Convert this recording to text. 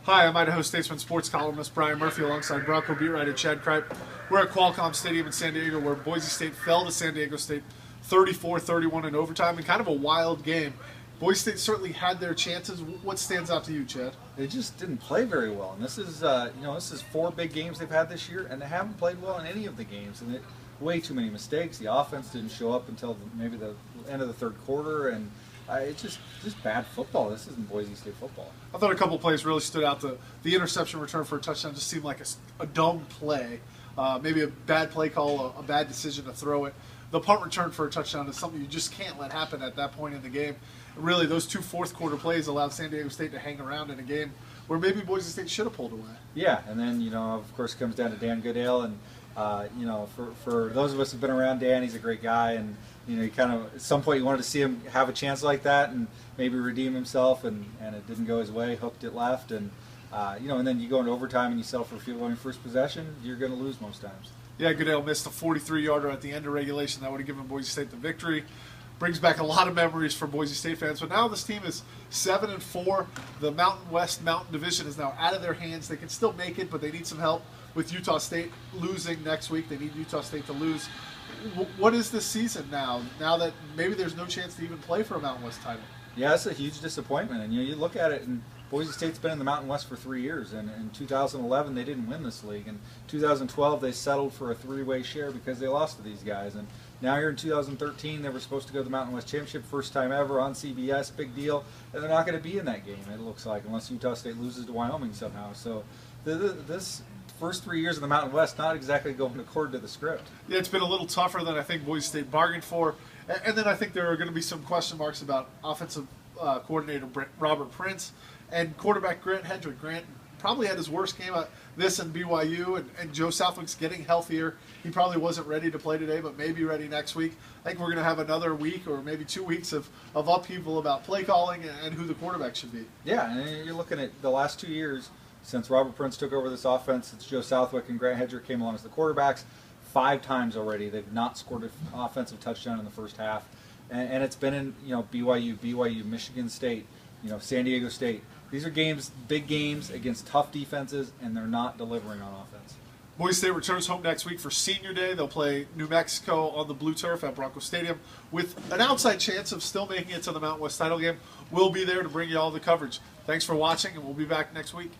Hi, I'm Idaho Statesman sports columnist Brian Murphy alongside Bronco beat writer Chadd Cripe. We're at Qualcomm Stadium in San Diego where Boise State fell to San Diego State 34-31 in overtime in kind of a wild game. Boise State certainly had their chances. What stands out to you, Chadd? They just didn't play very well, and this is this is four big games they've had this year, and they haven't played well in any of the games. And way too many mistakes. The offense didn't show up until maybe the end of the third quarter, and it's just bad football. This isn't Boise State football. I thought a couple plays really stood out. The interception return for a touchdown just seemed like a dumb play. Maybe a bad play call, a bad decision to throw it. The punt return for a touchdown is something you just can't let happen at that point in the game. Really, those two fourth quarter plays allowed San Diego State to hang around in a game where maybe Boise State should have pulled away. Yeah, and then of course it comes down to Dan Goodale, and for those of us who've been around Dan, he's a great guy, and you kind of at some point you wanted to see him have a chance like that and maybe redeem himself, and it didn't go his way, hooked it left, and and then you go into overtime and you settle for a field goal on your first possession, you're going to lose most times. Yeah, Goodale missed a 43-yarder at the end of regulation. That would have given Boise State the victory. Brings back a lot of memories for Boise State fans. But now this team is 7-4. The Mountain West Mountain Division is now out of their hands. They can still make it, but they need some help with Utah State losing next week. They need Utah State to lose. What is this season now? Now that maybe there's no chance to even play for a Mountain West title. Yeah, it's a huge disappointment. And you look at it, and Boise State's been in the Mountain West for 3 years. And in 2011, they didn't win this league. In 2012, they settled for a three-way share because they lost to these guys. And now here in 2013, they were supposed to go to the Mountain West Championship, first time ever on CBS, big deal. And they're not going to be in that game, it looks like, unless Utah State loses to Wyoming somehow. So this first 3 years in the Mountain West not exactly going according to the script. Yeah, it's been a little tougher than I think Boise State bargained for. And then I think there are going to be some question marks about offensive coordinator Robert Prince and quarterback Grant Hedrick. Grant probably had his worst game at this and BYU, and Joe Southwick's getting healthier. He probably wasn't ready to play today, but maybe ready next week. I think we're going to have another week or maybe 2 weeks of upheaval about play calling and who the quarterback should be. Yeah, and you're looking at the last 2 years since Robert Prince took over this offense, since Joe Southwick and Grant Hedrick came along as the quarterbacks. 5 times already they've not scored an offensive touchdown in the first half, and it's been in BYU, Michigan State, San Diego State. These are games, big games against tough defenses, and they're not delivering on offense. Boise State returns home next week for Senior Day. They'll play New Mexico on the blue turf at Bronco Stadium with an outside chance of still making it to the Mountain West title game. We'll be there to bring you all the coverage. Thanks for watching, and we'll be back next week.